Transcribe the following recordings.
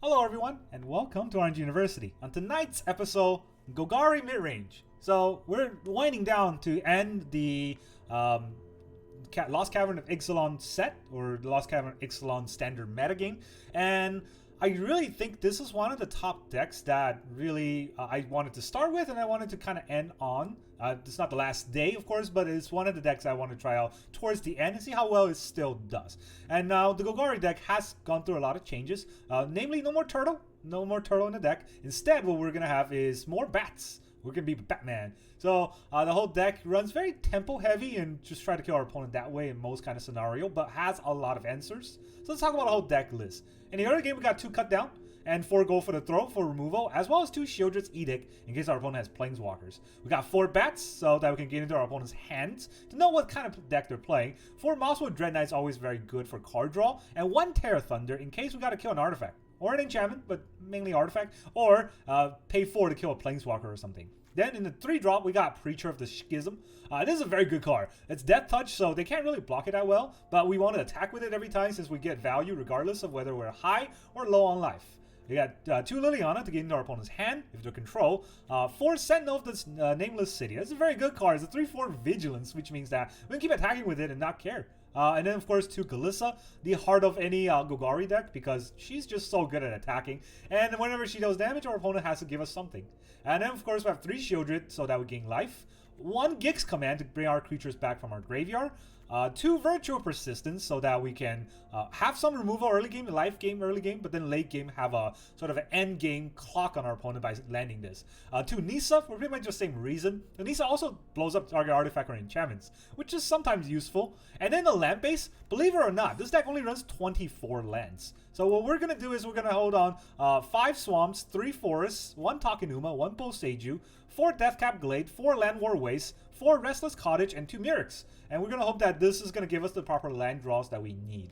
Hello everyone, and welcome to Orange University. On tonight's episode, Golgari Midrange. So we're winding down to end the Lost Cavern of Ixalan set, or the Lost Cavern of Ixalan standard metagame, and I really think this is one of the top decks that really I wanted to start with and I wanted to kind of end on. It's not the last day, of course, but it's one of the decks I want to try out towards the end and see how well it still does. And now the Golgari deck has gone through a lot of changes, namely no more turtle in the deck. Instead, what we're going to have is more bats. We're going to be Batman. So the whole deck runs very tempo heavy and just try to kill our opponent that way in most kind of scenario, but has a lot of answers. So let's talk about the whole deck list. In the early game, we got 2 cut down and 4 go for the throw for removal, as well as 2 Sheoldred's Edict in case our opponent has Planeswalkers. We got 4 bats so that we can get into our opponent's hands to know what kind of deck they're playing. 4 Mosswood Dreadknight is always very good for card draw, and 1 Tear Asunder in case we got to kill an artifact. Or an enchantment, but mainly artifact, or pay 4 to kill a Planeswalker or something. Then in the 3-drop, we got Preacher of the Schism. This is a very good card. It's Death Touch, so they can't really block it that well, but we want to attack with it every time since we get value regardless of whether we're high or low on life. We got 2 Liliana to get into our opponent's hand if they're control. 4 Sentinel of the Nameless City. That's a very good card. It's a 3/4 Vigilance, which means that we can keep attacking with it and not care. And then, of course, 2 Glissa, the heart of any Golgari deck, because she's just so good at attacking. And whenever she does damage, our opponent has to give us something. And then, of course, we have 3 Sheoldred, so that we gain life. 1 Gix command to bring our creatures back from our graveyard. 2 Virtual Persistence, so that we can have some removal early game, life game, early game, but then late game have a sort of an end game clock on our opponent by landing this. 2 Nissa, for pretty much the same reason. And Nissa also blows up target artifact or enchantments, which is sometimes useful. And then the land base, believe it or not, this deck only runs 24 lands. So what we're going to do is we're going to hold on 5 Swamps, 3 Forests, 1 Takenuma, 1 Boseiju, 4 Deathcap Glade, 4 Llanowar Wastes, 4 Restless Cottage, and 2 Mires. And we're going to hope that this is going to give us the proper land draws that we need.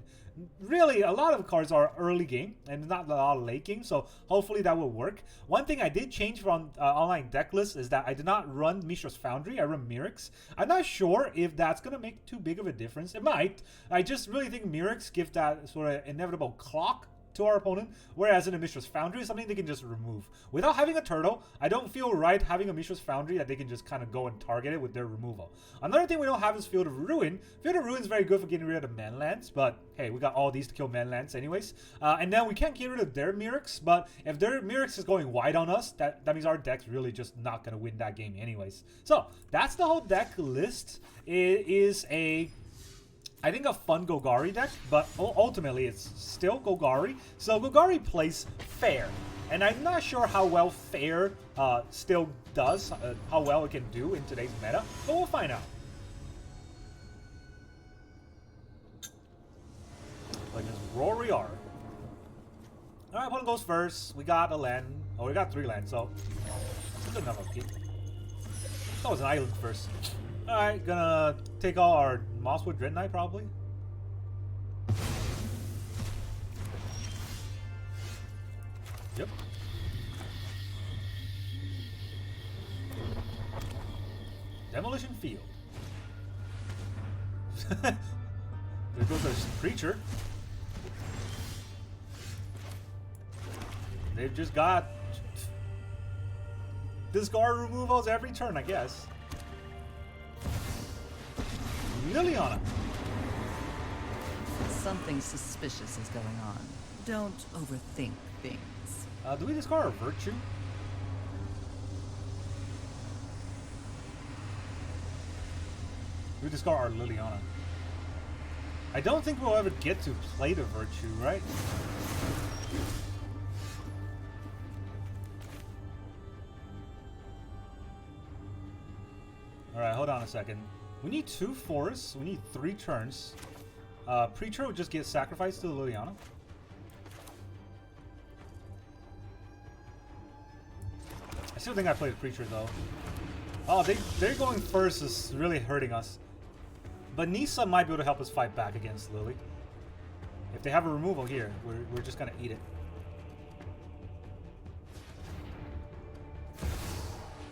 Really, a lot of cards are early game and not a lot of late game, so hopefully that will work. One thing I did change from online deck list is that I did not run Mishra's Foundry, I run Mirix. I'm not sure if that's going to make too big of a difference. It might. I just really think Mirix gives that sort of inevitable clock to our opponent, whereas in a Mishra's Foundry is something they can just remove. Without having a turtle, I don't feel right having a Mishra's Foundry that they can just kind of go and target it with their removal. Another thing we don't have is Field of Ruin. Field of Ruin is very good for getting rid of manlands, but hey, we got all these to kill manlands anyways. And then we can't get rid of their Mirix, but if their Mirix is going wide on us, that means our deck's really just not going to win that game anyways. So, that's the whole deck list. It is I think a fun Golgari deck, but ultimately it's still Golgari. So Golgari plays fair, and I'm not sure how well fair still does, how well it can do in today's meta, but we'll find out. Like this Rory R. Alright, opponent goes first. We got a land. Oh, we got 3 lands, so good enough upkeep. That was an island first. Alright, gonna take all our Mosswood Dreadknight probably. Yep. Demolition Field. There goes our creature. They've just got discard removals every turn, I guess. Liliana. Something suspicious is going on. Don't overthink things. Do we discard our Virtue? We discard our Liliana. I don't think we'll ever get to play the Virtue, right? Alright, hold on a second. We need 2 forests. We need 3 turns. Preacher will just get sacrificed to the Liliana. I still think I played Preacher though. Oh, they're going first is really hurting us. But Nissa might be able to help us fight back against Lily. If they have a removal here, we're just gonna eat it.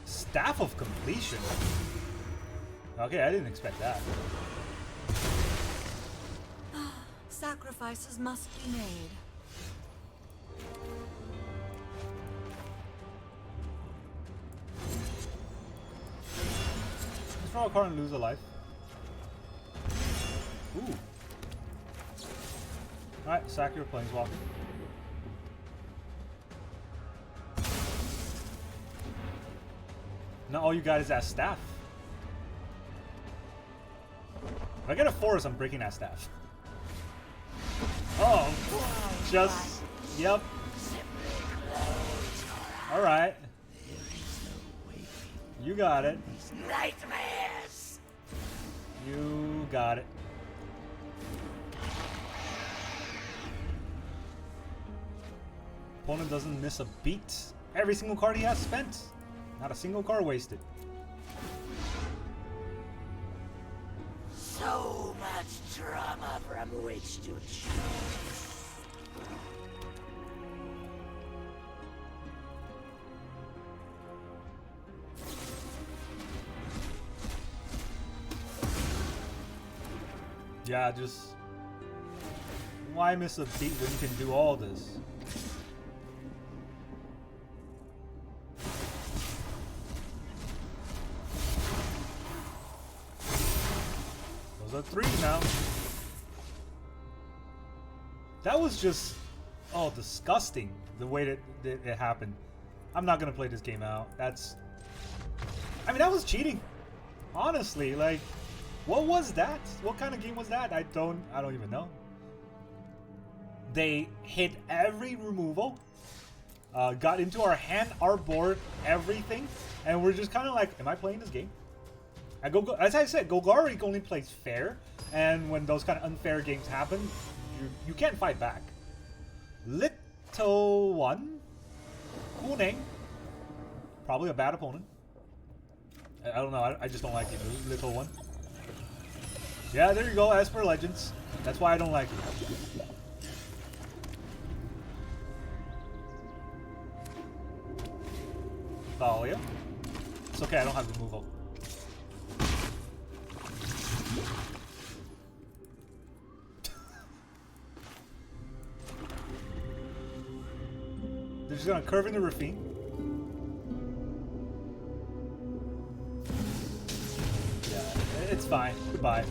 Staff of Completion. Okay, I didn't expect that. Sacrifices must be made. draw a card and lose a life. Ooh. Alright, sack your Planeswalker. Now all you got is that staff. If I get a forest, I'm breaking that staff. Oh, just, yep. Alright. You got it. Nightmares! You got it. Opponent doesn't miss a beat. Every single card he has spent. Not a single card wasted. So much drama from which to choose. Yeah, just... Why miss a beat when you can do all this? Those are 3 now. That was just... Oh, disgusting. The way that it happened. I'm not gonna play this game out. That's... I mean, that was cheating. Honestly, like... What was that? What kind of game was that? I don't even know. They hit every removal, got into our hand, our board, everything, and we're just kind of like, am I playing this game? As I said, Golgari only plays fair, and when those kind of unfair games happen, you can't fight back. Little one, cool name, probably a bad opponent. I don't know. I just don't like it. Little one. Yeah, there you go, as per legends. That's why I don't like it. Thalia. It's okay, I don't have removal. They're just gonna curve into Rafine. Yeah, it's fine. Goodbye.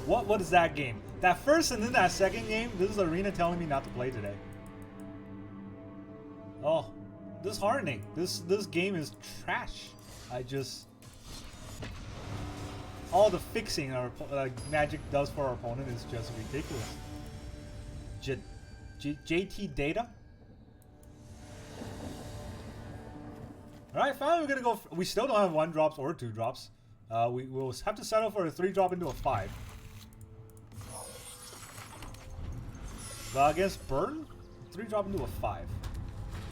What is that game? That first and then that second game, this is Arena telling me not to play today. Oh, this is hardening. This game is trash. I just... All the fixing our Magic does for our opponent is just ridiculous. JT Data? Alright, finally we're gonna go... We still don't have 1-drops or 2-drops. We will have to settle for a 3-drop into a 5. Against Burn? 3-drop into a 5.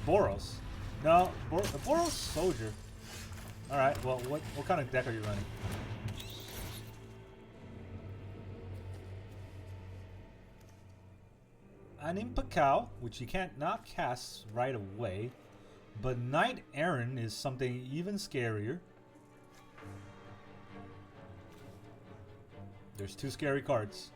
Boros. No, Boros Soldier. Alright, well, what kind of deck are you running? An Impacao, which you can't not cast right away. But Knight Errant is something even scarier. There's 2 scary cards.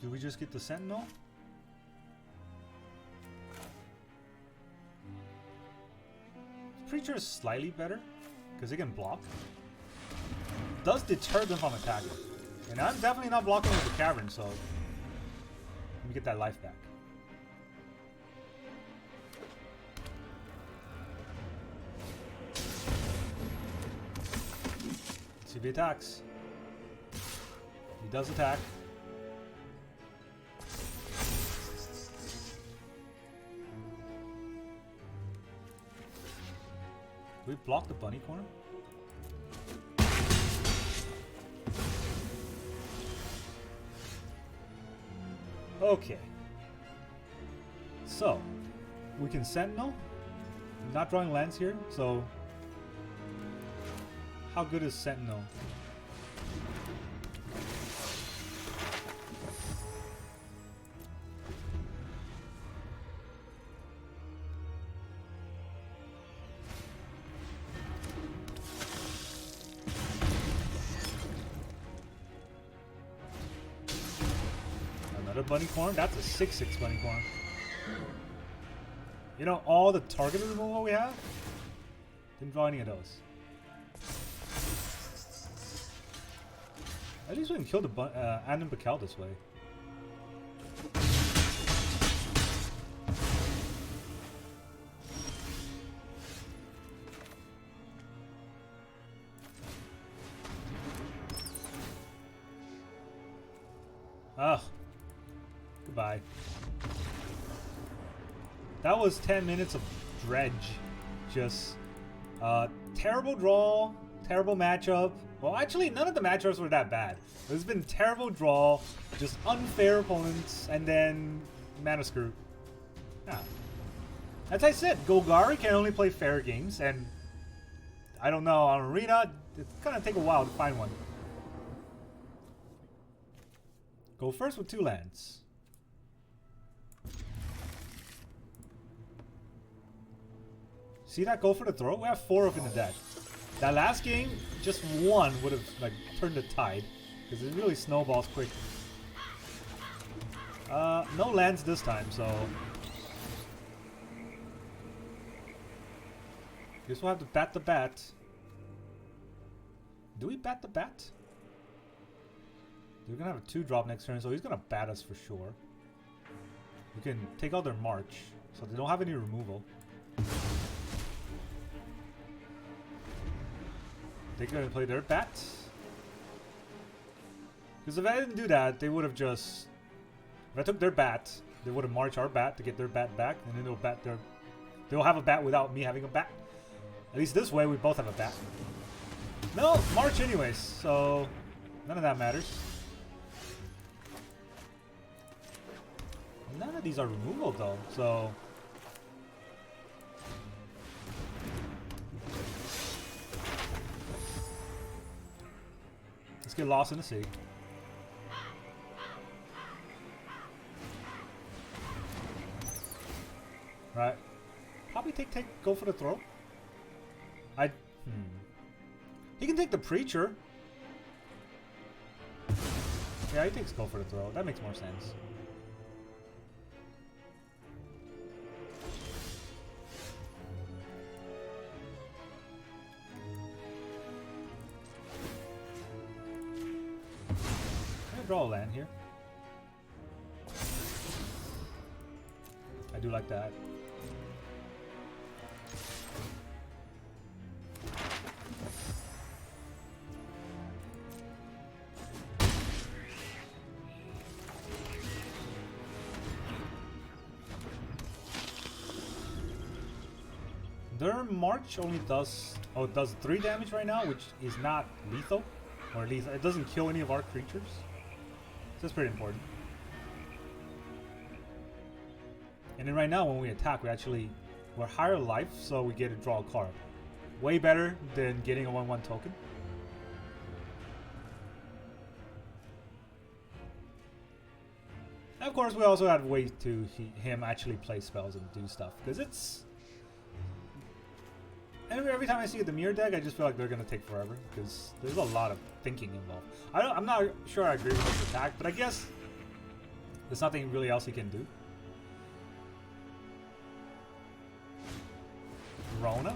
Do we just get the Sentinel? Preacher is slightly better because it can block. Does deter them from attacking. And I'm definitely not blocking with the Cavern, so let me get that life back. Let's see if he attacks. He does attack. We blocked the bunny corner. Okay. So, we can Sentinel. I'm not drawing lands here, so... How good is Sentinel? Another bunny corn? That's a 6/6 bunny corn. You know, all the targeted removal we have? Didn't draw any of those. At least we can kill the Animist this way. Ah, goodbye. That was 10 minutes of dredge. Just terrible draw, terrible matchup. Well, actually, none of the matchups were that bad. There's been terrible draw, just unfair opponents, and then mana screw. Yeah. As I said, Golgari can only play fair games, and I don't know, on Arena, it's gonna take a while to find one. Go first with 2 lands. See that go for the throw? We have 4 up in the deck. That last game, just 1 would have like turned the tide, because it really snowballs quick. No lands this time, so guess we'll have to bat the bat. Do we bat the bat? We're gonna have a 2-drop next turn, so he's gonna bat us for sure. We can take out their march, so they don't have any removal. They're gonna play their bat. Because if I didn't do that, they would have just... If I took their bat, they would have marched our bat to get their bat back, and then they'll bat their... They'll have a bat without me having a bat. At least this way, we both have a bat. No, march anyways, so... None of that matters. None of these are removal though, so... Let's get lost in the sea. Right. Probably go for the throw. He can take the Preacher. Yeah, he takes go for the throw. That makes more sense. Draw a land here. I do like that. Their march only does it does 3 damage right now, which is not lethal, or at least it doesn't kill any of our creatures. That's pretty important. And then right now when we attack, we're higher life, so we get to draw a card. Way better than getting a 1/1 token. And of course, we also have ways to him actually play spells and do stuff, because it's... Every time I see the Mire deck, I just feel like they're going to take forever, because there's a lot of thinking involved. I'm not sure I agree with this attack, but I guess there's nothing really else he can do. Rona?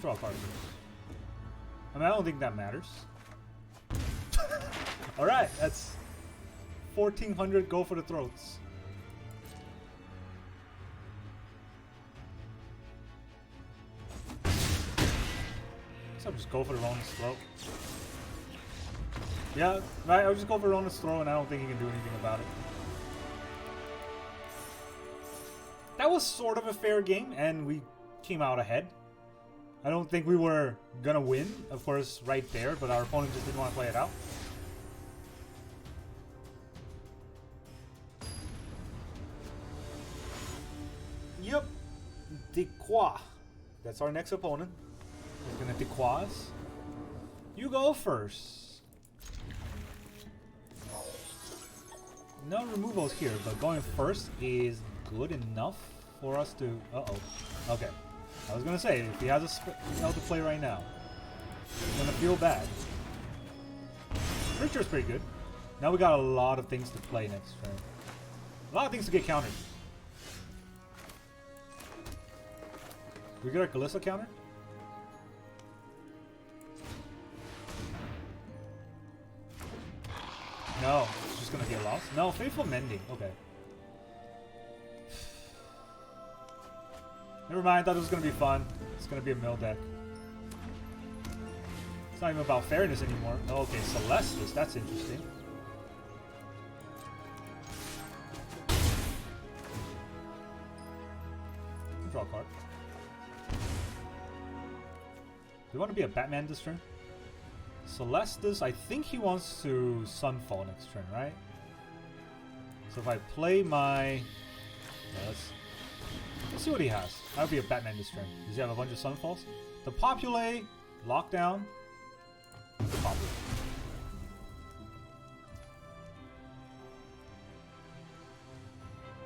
Draw a card first. I mean, I don't think that matters. Alright, that's 1,400 go for the throats. So I'll just go for the Rona's throat. Yeah, right, I'll just go for Rona's throat, and I don't think he can do anything about it. That was sort of a fair game, and we came out ahead. I don't think we were gonna win, of course, right there, but our opponent just didn't want to play it out. Yep. Dequa. That's our next opponent. He's gonna Dequa us. You go first. No removals here, but going first is good enough for us to... Uh-oh. Okay. I was gonna say, if he has a spell to play right now, he's gonna feel bad. Creature's pretty good. Now we got a lot of things to play next turn. A lot of things to get countered. We get our Glissa counter? No, it's just gonna get lost. No, Faithful Mending. Okay. Never mind, I thought it was gonna be fun. It's gonna be a mill deck. It's not even about fairness anymore. Oh, okay, Celestis, that's interesting. Draw a card. Do you want to be a Batman this turn? Celestis, I think he wants to Sunfall next turn, right? So if I play my... Yeah, let's see what he has. I'll be a Batman this turn. Does he have a bunch of Sunfalls? The Populate, Lockdown, Populate.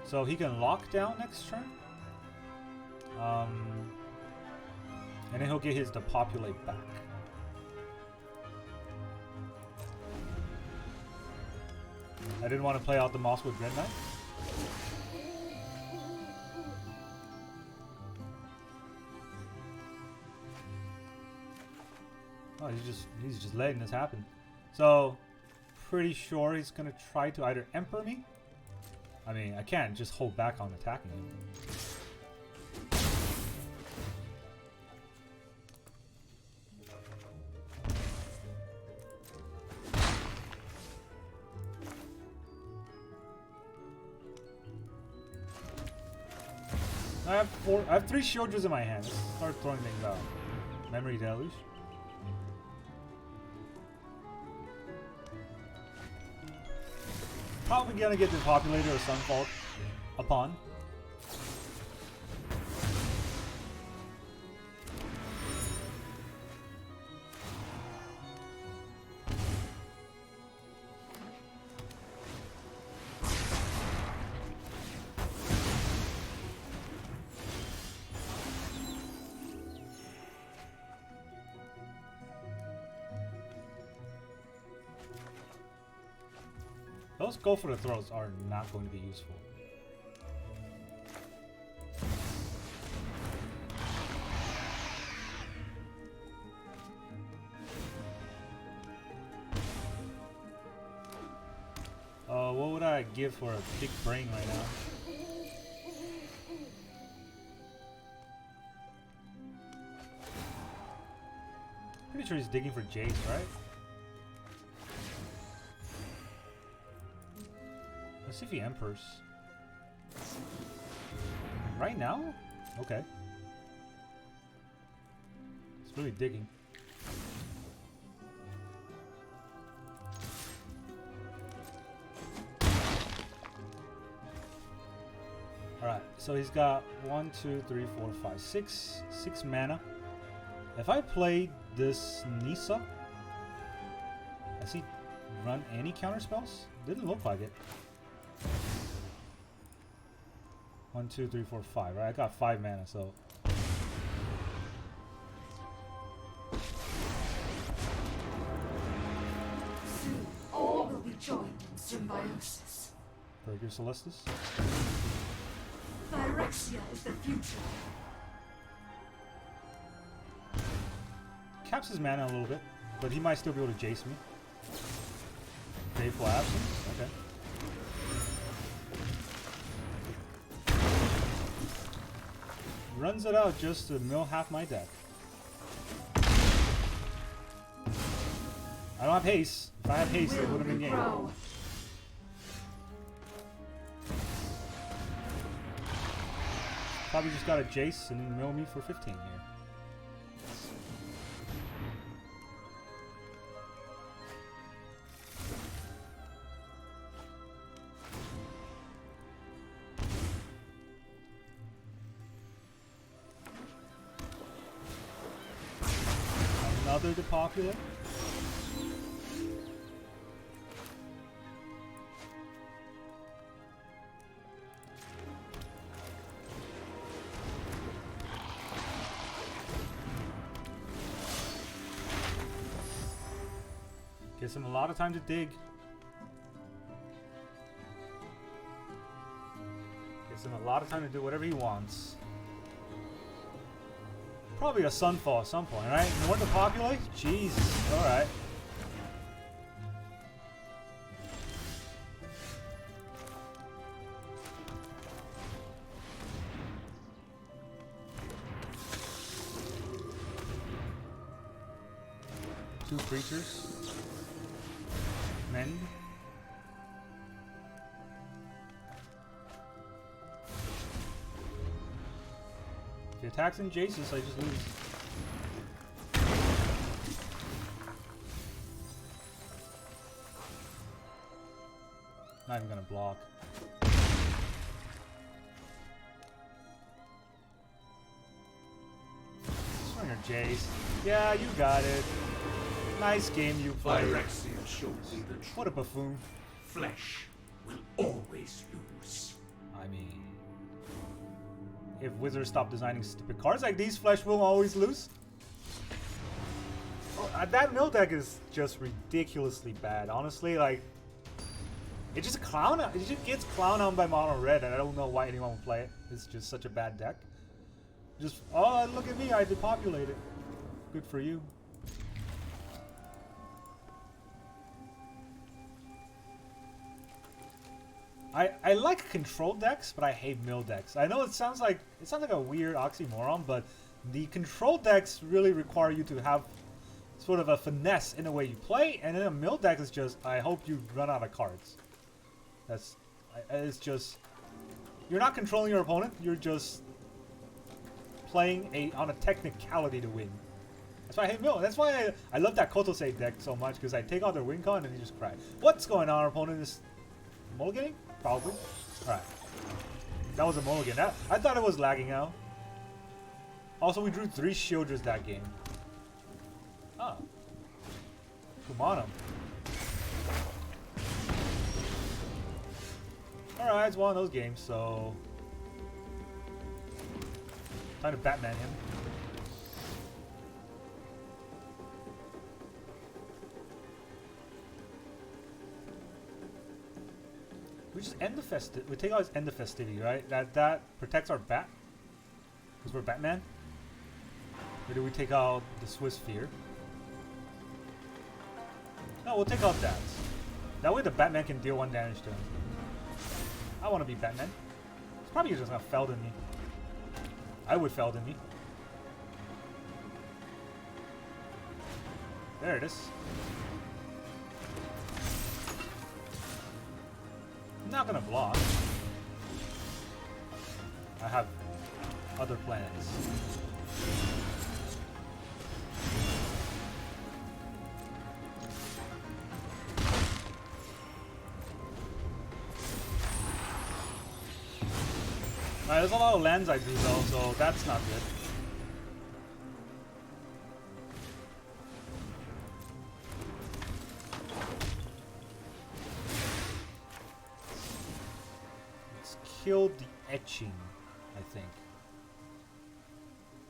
So he can lock down next turn. And then he'll get his Depopulate back. I didn't want to play out the Mosswood Dreadknight. Oh, he's just letting this happen. So, pretty sure he's gonna try to either Emperor me. I mean, I can't just hold back on attacking him. I have 3 Sheoldreds in my hand. Let's start throwing things out. Memory Deluge. Probably gonna get Depopulated or Sunfall upon. Those go for the throws are not going to be useful. What would I give for a big brain right now? Pretty sure he's digging for Jace, right? Let's see if he Emperors. Right now? Okay. It's really digging. Alright, so he's got 1, 2, 3, 4, 5, 6 mana. If I play this Nissa, has he run any counter spells? Didn't look like it. 1, 2, 3, 4, 5. Right, I got 5 mana, so. Soon, all will be joined in symbiosis. Burger Celestis. Phyrexia is the future. Caps his mana a little bit, but he might still be able to Jace me. Faithful Absence. Okay. Runs it out just to mill half my deck. I don't have haste. If I had haste, it would have been game. Probably just got a Jace and mill me for 15 here. another depopulate. Gives him a lot of time to dig. Gives him a lot of time to do whatever he wants. Probably a Sunfall at some point, right? More to populate? Jesus. Alright. Two creatures. Men. If he attacks in Jace's, I just lose. Not even gonna block. Swing your Jace. Yeah, you got it. Nice game you played. Phyrexia shows me the truth. What a buffoon. Flesh will always lose. I mean, if Wizards stop designing stupid cards like these, Flesh will always lose. Oh, that mill deck is just ridiculously bad. Honestly, like, it just gets clown on by mono red, and I don't know why anyone would play it. It's just such a bad deck. Just, oh, look at me, I depopulated. Good for you. I like control decks, but I hate mill decks. I know it sounds like a weird oxymoron, but the control decks really require you to have sort of a finesse in the way you play, and then a mill deck is just, I hope you run out of cards. It's just, you're not controlling your opponent, you're just playing on a technicality to win. That's why I hate mill. That's why I love that Kotosei deck so much, because I take out their win con and they just cry. What's going on? Our opponent is mulliganing? Probably. Alright. That was a mulligan. I thought it was lagging out. Also, we drew 3 Sheoldreds that game. Oh. Come on him. Alright, it's one of those games, so... Time to Batman him. We just end the we take out his end the festivity, right? That protects our bat, because we're Batman. Or do we take out the Swiss Fear? No, we'll take out that. That way the Batman can deal 1 damage to him. I want to be Batman. He's probably just gonna Felden me. I would Felden me. There it is. I'm not gonna block. I have other plans. Alright, there's a lot of lands I do though, so that's not good. Killed the etching, I think.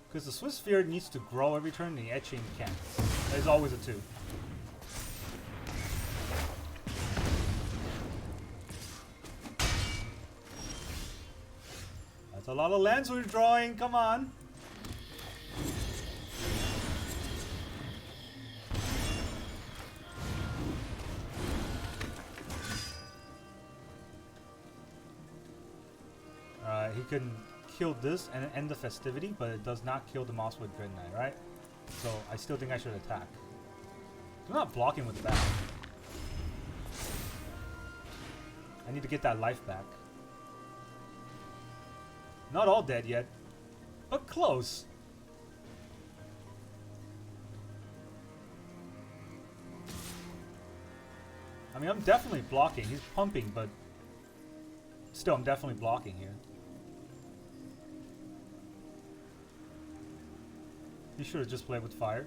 Because the Swiss Sphere needs to grow every turn, the etching can't. There's always a 2. That's a lot of lands we're drawing, come on! He can kill this and end the festivity, but it does not kill the Mosswood Dreadknight, right? So I still think I should attack. I'm not blocking with that. I need to get that life back. Not all dead yet, but close. I mean, I'm definitely blocking. He's pumping, but still, I'm definitely blocking here. He should have just played with fire.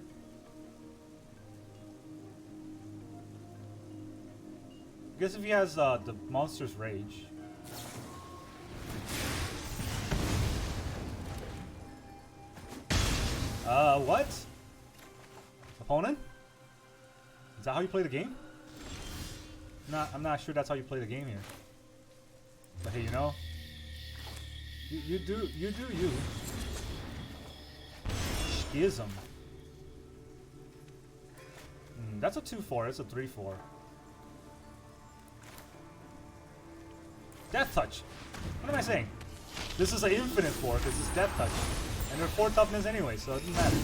guess if he has the Monster's Rage. What? Opponent? Is that how you play the game? I'm not sure that's how you play the game here. But hey, you know, you do you. Schism. That's a 2/4. It's a 3/4. Death Touch. What am I saying? This is an infinite 4 because it's Death Touch, and they're 4 toughness anyway, so it doesn't matter.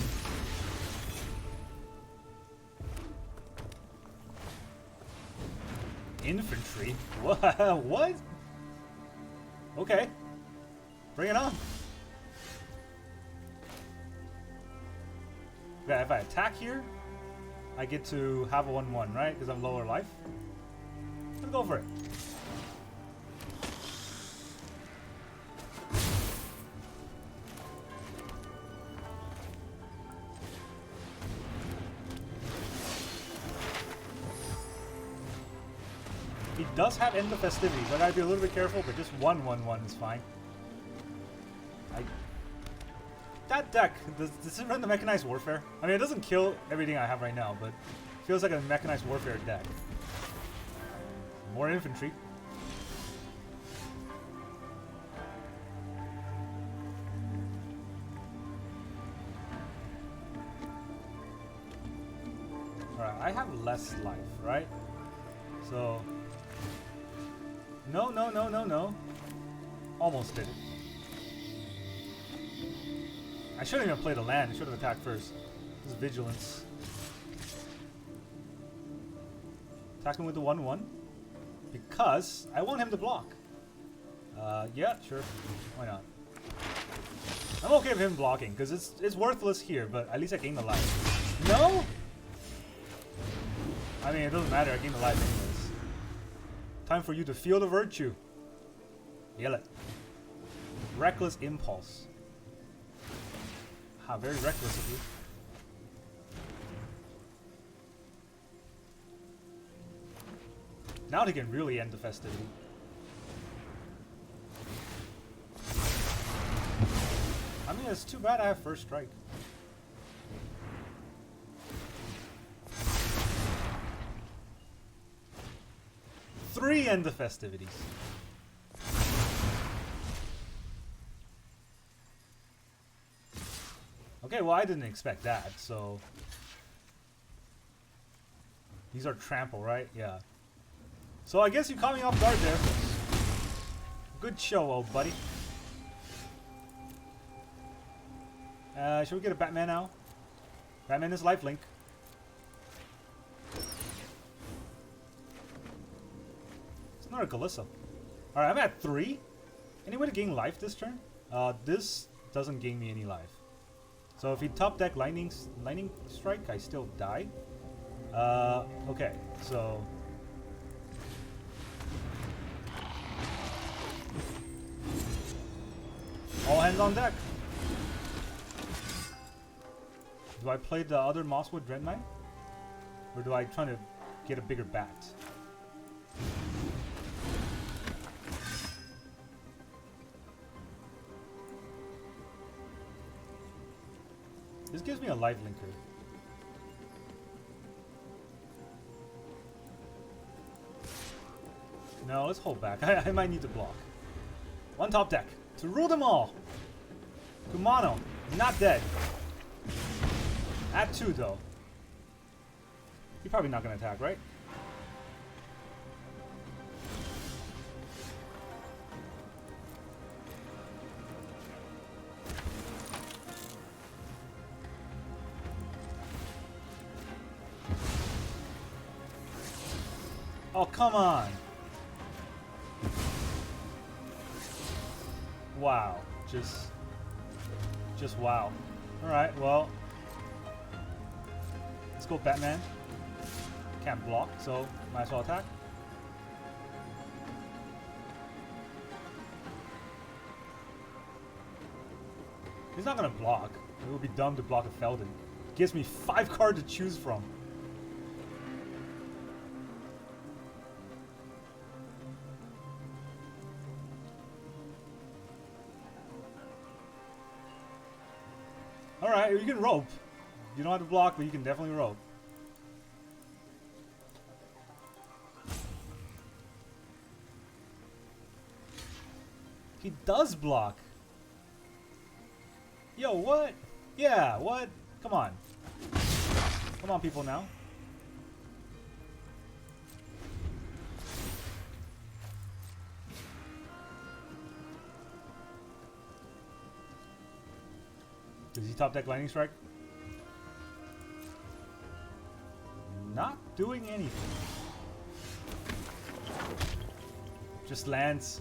Infantry? What? What? Okay. Bring it on. Yeah, if I attack here, I get to have a 1/1, right? Because I'm lower life. Let's go for it. He does have End of Festivities. I gotta be a little bit careful, but just 1/1/1 is fine. That deck, does it run the Mechanized Warfare? I mean, it doesn't kill everything I have right now, but it feels like a Mechanized Warfare deck. More infantry. Alright, I have less life, right? So... No. Almost did it. I shouldn't even play the land. I should have attacked first. This is Vigilance. Attack him with the 1/1. Because I want him to block. Yeah, sure. Why not? I'm okay with him blocking, because it's worthless here, but at least I gain the life. No? I mean, it doesn't matter. I gain the life anyways. Time for you to feel the virtue. Yell it. Reckless Impulse. Ah, very reckless of you. Now they can really end the festivity. I mean, it's too bad I have first strike. Three end the festivities. Okay, well, I didn't expect that, so... These are trample, right? Yeah. So I guess you caught me off guard there. Good show, old buddy. Should we get a Batman now? Batman is lifelink. It's another Glissa. Alright, I'm at 3. Any way to gain life this turn? This doesn't gain me any life. So if he top deck lightning strike, I still die. Okay, so all hands on deck. Do I play the other Mosswood Dreadknight? Or do I try to get a bigger bat? This gives me a life linker. No, let's hold back. I might need to block. One top deck to rule them all. Kumano, not dead. At 2 though. You're probably not gonna attack, right? Oh, come on. Wow. Just wow. Alright, well. Let's go Batman. Can't block, so might as well attack. He's not gonna block. It would be dumb to block a Feldon. Gives me 5 cards to choose from. Alright, you can rope. You don't have to block, but you can definitely rope. He does block. Yo, what? Yeah, what? Come on. Come on, people now. Does he top deck Lightning Strike? Not doing anything. Just lands.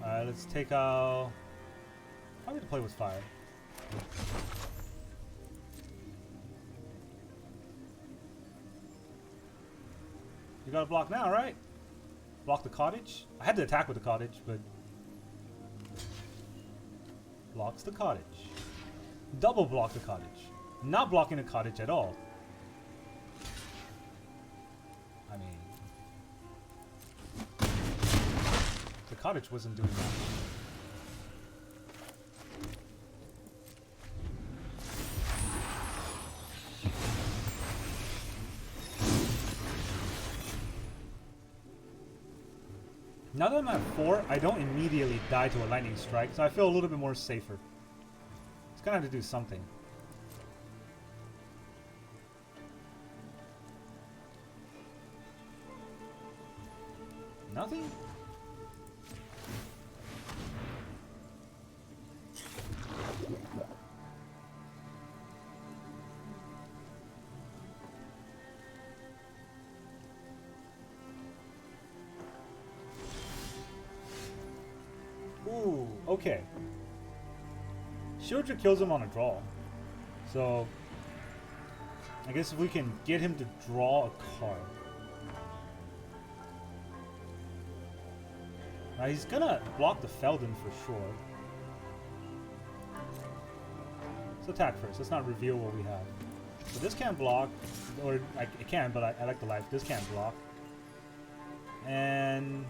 Alright, let's take out... Probably to play with fire. You gotta block now, right? Block the cottage? I had to attack with the cottage, but... Blocks the cottage. Double block the cottage. Not blocking the cottage at all. I mean... The cottage wasn't doing that. Now that I'm at 4, I don't immediately die to a lightning strike, so I feel a little bit more safer. It's gonna have to do something. Nothing? Ooh, okay. Sheoldred kills him on a draw. So, I guess if we can get him to draw a card. Now he's gonna block the Feldon for sure. Let's attack first. Let's not reveal what we have. So this can't block, or it can, but I like the life. This can't block. And...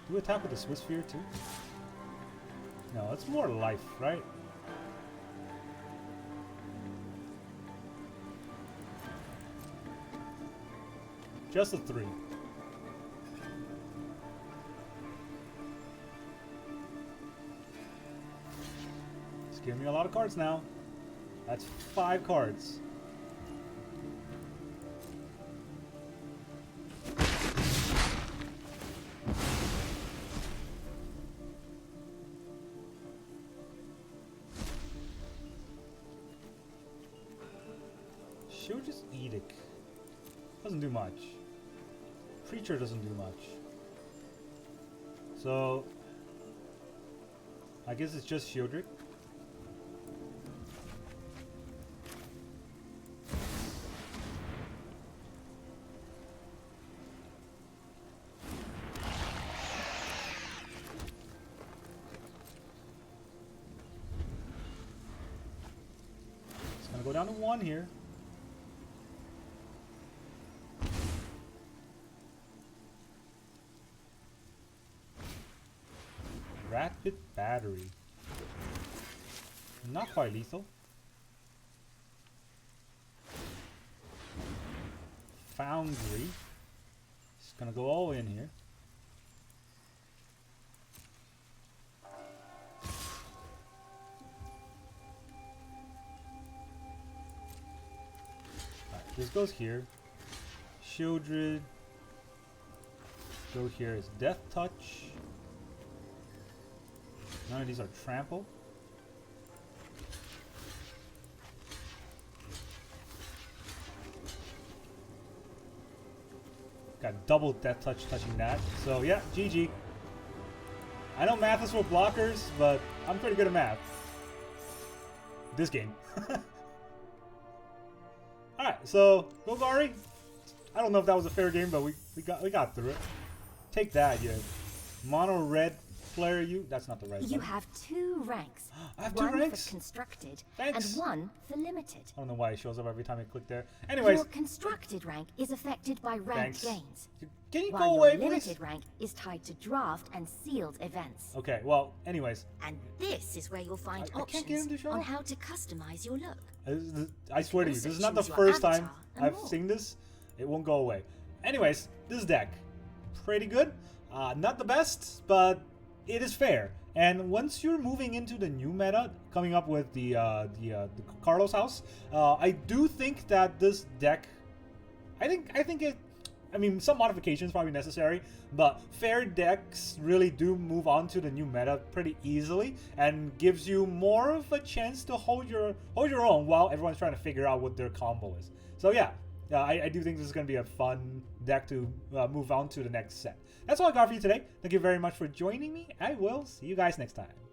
do we attack with the Swiss Sphere too? No, it's more life, right? Just a 3. It's giving me a lot of cards now. That's 5 cards. Sheoldred's Edict doesn't do much. Preacher doesn't do much. So I guess it's just Sheoldred. It's gonna go down to 1 here. Rapid Battery. Not quite lethal. Foundry. Just gonna go all in here. Alright, this goes here. Sheoldred. Go here is Death Touch. None of these are trample. Got double death touch touching that. So yeah, GG. I know math is for blockers, but I'm pretty good at math. This game. Alright, so Golgari. I don't know if that was a fair game, but we got through it. Take that, you mono red Flare you. That's not the right You button. have 2 ranks. I have 2 one ranks? for constructed Thanks. and 1 for limited. I don't know why it shows up every time I click there. Anyways, Your constructed rank is affected by ranked Thanks. gains, can you while go your away, limited please? rank is tied to draft and sealed events. Okay, well, anyways. And this is where you'll find I can't get him options to show on up. how to customize your look. I swear to you, also this is not the choose your first time avatar and I've more. seen this. It won't go away. Anyways, this deck, pretty good. Not the best, but it is fair. And once you're moving into the new meta, coming up with the Carlos house, I do think that this deck, I think it. I mean, some modifications probably necessary, but fair decks really do move on to the new meta pretty easily and gives you more of a chance to hold your own while everyone's trying to figure out what their combo is. So yeah, I do think this is going to be a fun deck to move on to the next set. That's all I got for you today. Thank you very much for joining me. I will see you guys next time.